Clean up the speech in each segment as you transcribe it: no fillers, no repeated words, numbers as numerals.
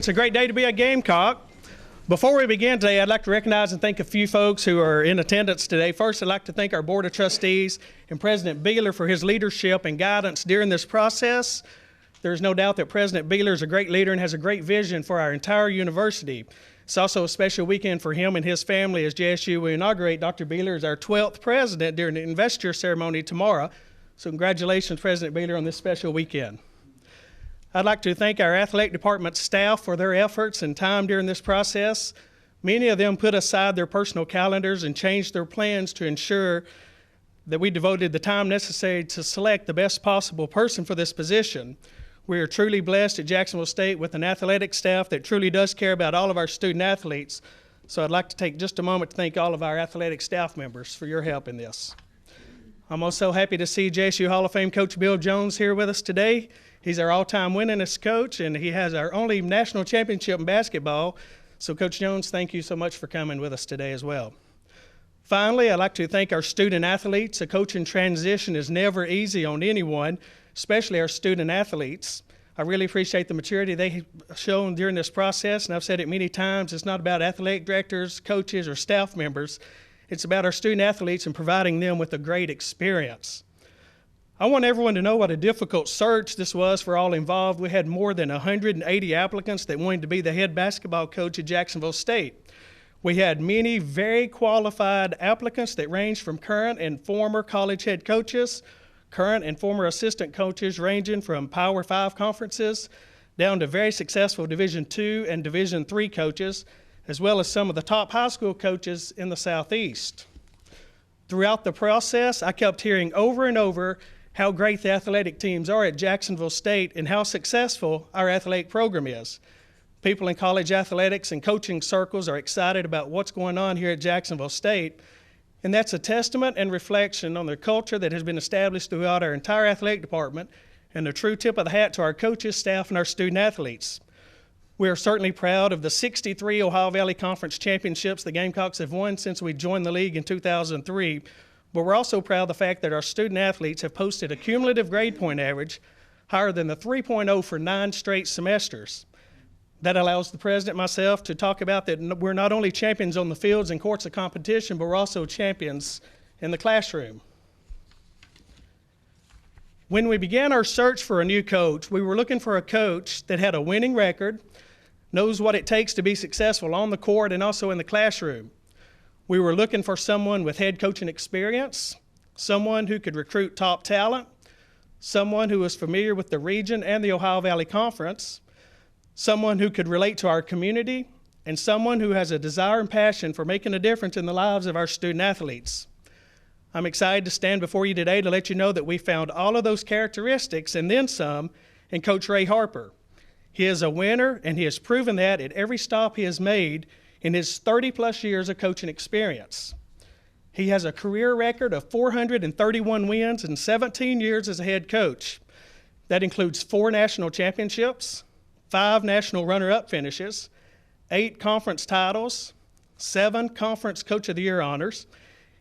It's a great day to be a Gamecock. Before we begin today, I'd like to recognize and thank a few folks who are in attendance today. First, I'd like to thank our Board of Trustees and President Beeler for his leadership and guidance during this process. There's no doubt that President Beeler is a great leader and has a great vision for our entire university. It's also a special weekend for him and his family as JSU will inaugurate Dr. Beeler as our 12th president during the investiture ceremony tomorrow. So congratulations, President Beeler, on this special weekend. I'd like to thank our athletic department staff for their efforts and time during this process. Many of them put aside their personal calendars and changed their plans to ensure that we devoted the time necessary to select the best possible person for this position. We are truly blessed at Jacksonville State with an athletic staff that truly does care about all of our student athletes. So I'd like to take just a moment to thank all of our athletic staff members for your help in this. I'm also happy to see JSU Hall of Fame coach Bill Jones here with us today. He's our all-time winningest coach, and he has our only national championship in basketball. So, Coach Jones, thank you so much for coming with us today as well. Finally, I'd like to thank our student athletes. A coaching transition is never easy on anyone, especially our student athletes. I really appreciate the maturity they've shown during this process, and I've said it many times, it's not about athletic directors, coaches, or staff members. It's about our student athletes and providing them with a great experience. I want everyone to know what a difficult search this was for all involved. We had more than 180 applicants that wanted to be the head basketball coach at Jacksonville State. We had many very qualified applicants that ranged from current and former college head coaches, current and former assistant coaches ranging from Power 5 conferences down to very successful Division II and Division III coaches, as well as some of the top high school coaches in the Southeast. Throughout the process, I kept hearing over and over how great the athletic teams are at Jacksonville State and how successful our athletic program is. People in college athletics and coaching circles are excited about what's going on here at Jacksonville State, and that's a testament and reflection on the culture that has been established throughout our entire athletic department and a true tip of the hat to our coaches, staff, and our student athletes. We are certainly proud of the 63 Ohio Valley Conference championships the Gamecocks have won since we joined the league in 2003, but we're also proud of the fact that our student athletes have posted a cumulative grade point average higher than the 3.0 for 9 straight semesters. That allows the president and myself to talk about that we're not only champions on the fields and courts of competition, but we're also champions in the classroom. When we began our search for a new coach, we were looking for a coach that had a winning record, knows what it takes to be successful on the court and also in the classroom. We were looking for someone with head coaching experience, someone who could recruit top talent, someone who was familiar with the region and the Ohio Valley Conference, someone who could relate to our community, and someone who has a desire and passion for making a difference in the lives of our student athletes. I'm excited to stand before you today to let you know that we found all of those characteristics and then some in Coach Ray Harper. He is a winner, and he has proven that at every stop he has made in his 30-plus years of coaching experience. He has a career record of 431 wins and 17 years as a head coach. That includes 4 national championships, 5 national runner-up finishes, 8 conference titles, 7 Conference Coach of the Year honors.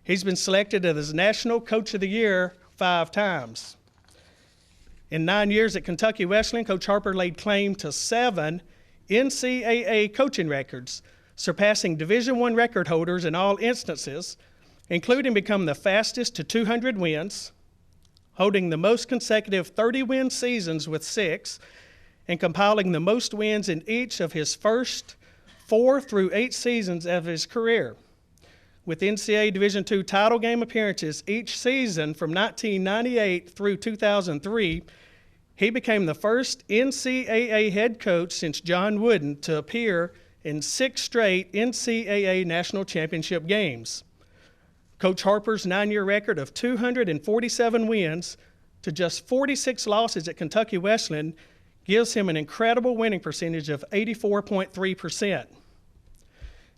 He's been selected as National Coach of the Year 5 times. In 9 years at Kentucky Wesleyan, Coach Harper laid claim to 7 NCAA coaching records, surpassing Division I record holders in all instances, including becoming the fastest to 200 wins, holding the most consecutive 30-win seasons with 6, and compiling the most wins in each of his first 4 through 8 seasons of his career. With NCAA Division II title game appearances each season from 1998 through 2003, he became the first NCAA head coach since John Wooden to appear in 6 straight NCAA national championship games. Coach Harper's 9-year record of 247 wins to just 46 losses at Kentucky Wesleyan gives him an incredible winning percentage of 84.3%.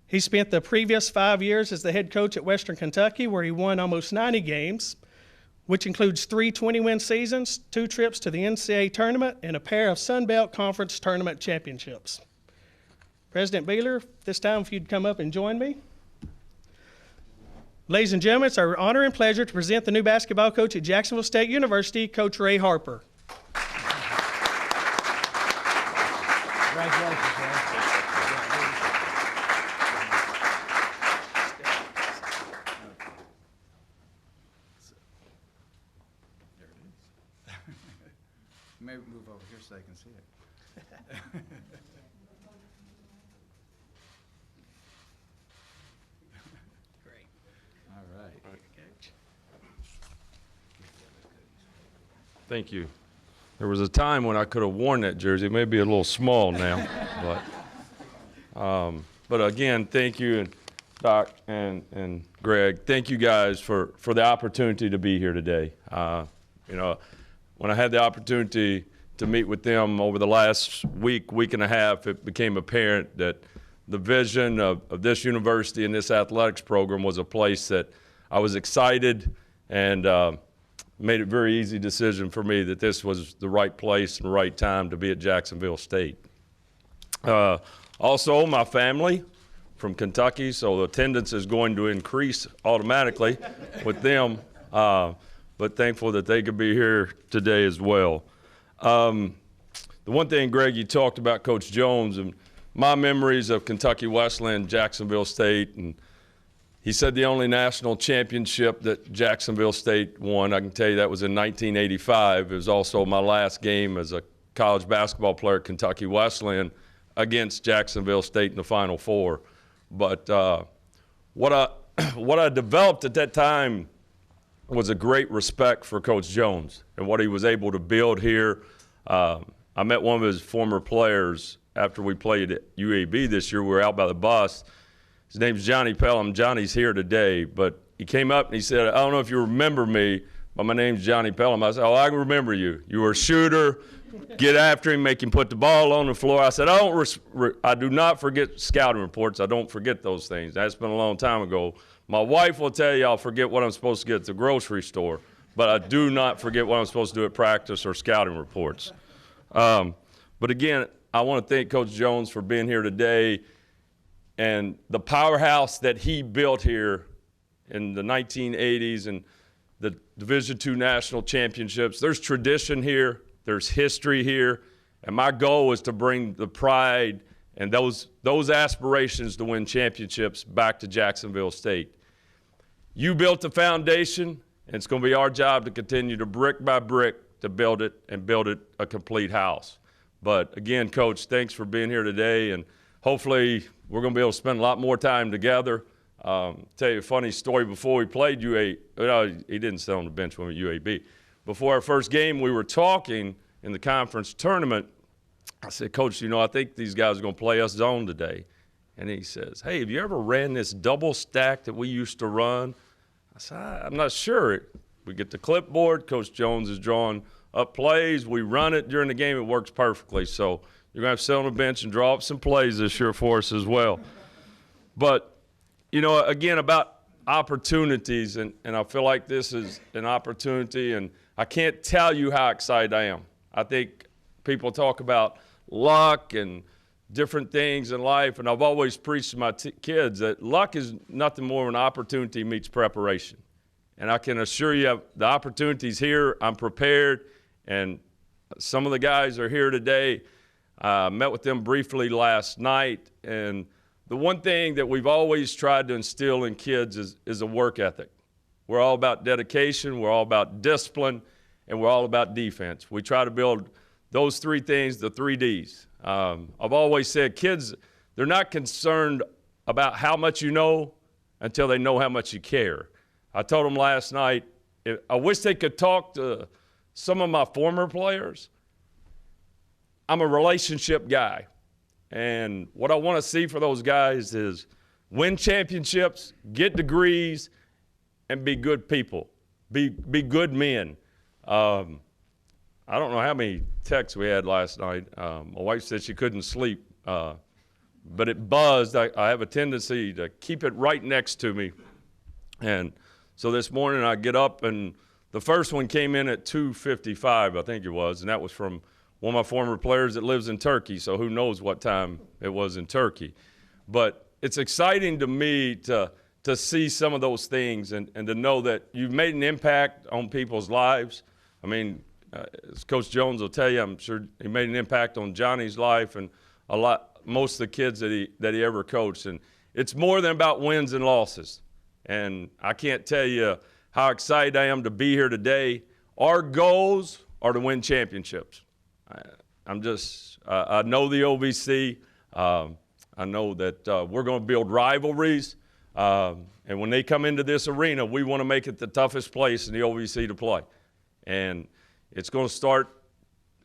He spent the previous 5 years as the head coach at Western Kentucky, where he won almost 90 games, which includes 3 20-win seasons, 2 trips to the NCAA tournament, and a pair of Sun Belt Conference tournament championships. President Beeler, this time if you'd come up and join me. Ladies and gentlemen, it's our honor and pleasure to present the new basketball coach at Jacksonville State University, Coach Ray Harper. Congratulations, sir. Maybe move over here so they can see it. Great. All right. Coach. Thank you. There was a time when I could have worn that jersey. It may be a little small now, but again, thank you, and Doc and Greg. Thank you guys for the opportunity to be here today. You know, when I had the opportunity to meet with them over the last week and a half, it became apparent that the vision of this university and this athletics program was a place that I was excited, and made it a very easy decision for me that this was the right place and the right time to be at Jacksonville State. Also, my family from Kentucky, so the attendance is going to increase automatically with them, but thankful that they could be here today as well. The one thing, Greg, you talked about Coach Jones and my memories of Kentucky Wesleyan, Jacksonville State, and he said the only national championship that Jacksonville State won, I can tell you that was in 1985. It was also my last game as a college basketball player at Kentucky Wesleyan against Jacksonville State in the Final Four. But what I developed at that time was a great respect for Coach Jones and what he was able to build here. I met one of his former players after we played at UAB this year. We were out by the bus. His name's Johnny Pelham. Johnny's here today, but he came up and he said, I don't know if you remember me, but my name's Johnny Pelham. I said, oh, I can remember you. You were a shooter. Get after him, make him put the ball on the floor. I said, I do not forget scouting reports. I don't forget those things. That's been a long time ago. My wife will tell you I'll forget what I'm supposed to get at the grocery store, but I do not forget what I'm supposed to do at practice or scouting reports. But again, I want to thank Coach Jones for being here today and the powerhouse that he built here in the 1980s and the Division II national championships. There's tradition here. There's history here. And my goal is to bring the pride and those aspirations to win championships back to Jacksonville State. You built the foundation, and it's going to be our job to continue to brick by brick to build it and build it a complete house. But again, Coach, thanks for being here today, and hopefully we're going to be able to spend a lot more time together. Tell you a funny story. Before we played UAB, he didn't sit on the bench when we were UAB. Before our first game, we were talking in the conference tournament. I said, Coach, you know, I think these guys are going to play us zone today. And he says, hey, have you ever ran this double stack that we used to run? I said, I'm not sure. We get the clipboard. Coach Jones is drawing up plays. We run it during the game. It works perfectly. So you're going to have to sit on the bench and draw up some plays this year for us as well. But, you know, again, about opportunities, and I feel like this is an opportunity, and I can't tell you how excited I am. I think people talk about luck and different things in life, and I've always preached to my kids that luck is nothing more than opportunity meets preparation. And I can assure you the opportunity's here. I'm prepared, and some of the guys are here today. I met with them briefly last night, and the one thing that we've always tried to instill in kids is a work ethic. We're all about dedication, we're all about discipline, and we're all about defense. We try to build those three things, the 3 Ds. I've always said kids, they're not concerned about how much you know until they know how much you care. I told them last night, I wish they could talk to some of my former players. I'm a relationship guy. And what I want to see for those guys is win championships, get degrees, and be good people, be good men. I don't know how many texts we had last night. My wife said she couldn't sleep, but it buzzed. I have a tendency to keep it right next to me. And so this morning I get up, and the first one came in at 2:55, I think it was, and that was from one of my former players that lives in Turkey, so who knows what time it was in Turkey. But it's exciting to me to see some of those things and to know that you've made an impact on people's lives. I mean, as Coach Jones will tell you, I'm sure he made an impact on Johnny's life and a lot most of the kids that he ever coached. And it's more than about wins and losses. And I can't tell you how excited I am to be here today. Our goals are to win championships. I know the OVC. I know that we're going to build rivalries. And when they come into this arena, we want to make it the toughest place in the OVC to play. And it's going to start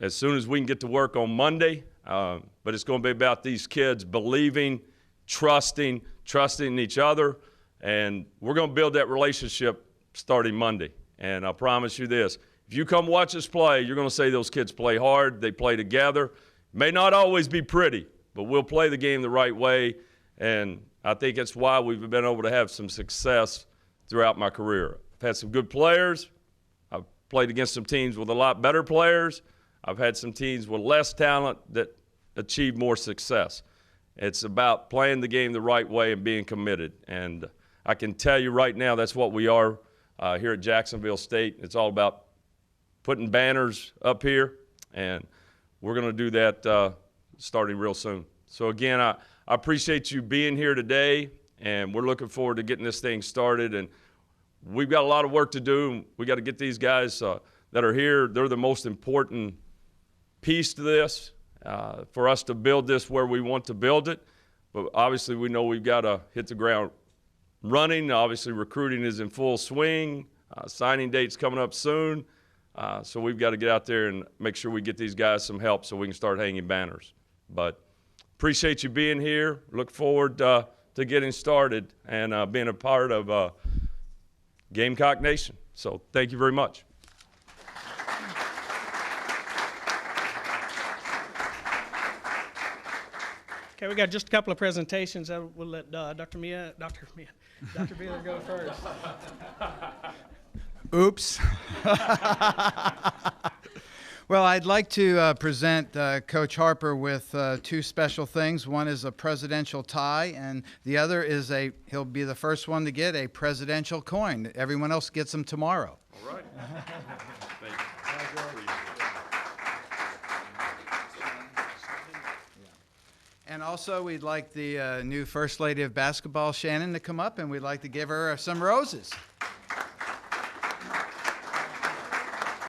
as soon as we can get to work on Monday. But it's going to be about these kids believing, trusting in each other. And we're going to build that relationship starting Monday. And I promise you this, if you come watch us play, you're going to say those kids play hard, they play together. May not always be pretty, but we'll play the game the right way. And I think that's why we've been able to have some success throughout my career. I've had some good players. I've played against some teams with a lot better players. I've had some teams with less talent that achieve more success. It's about playing the game the right way and being committed. And I can tell you right now that's what we are here at Jacksonville State. It's all about putting banners up here, and we're going to do that starting real soon. So again, I appreciate you being here today, and we're looking forward to getting this thing started. And we've got a lot of work to do. We got to get these guys that are here. They're the most important piece to this for us to build this where we want to build it. But obviously we know we've got to hit the ground running. Obviously recruiting is in full swing. Signing date's coming up soon. So we've got to get out there and make sure we get these guys some help so we can start hanging banners. But appreciate you being here. Look forward to getting started and being a part of Gamecock Nation. So thank you very much. Okay, we got just a couple of presentations. We'll let Dr. Beeler go first. Oops. Well, I'd like to present Coach Harper with two special things. One is a presidential tie, and the other is he'll be the first one to get a presidential coin. Everyone else gets them tomorrow. All right. Thank you. And also, we'd like the new First Lady of Basketball, Shannon, to come up, and we'd like to give her some roses.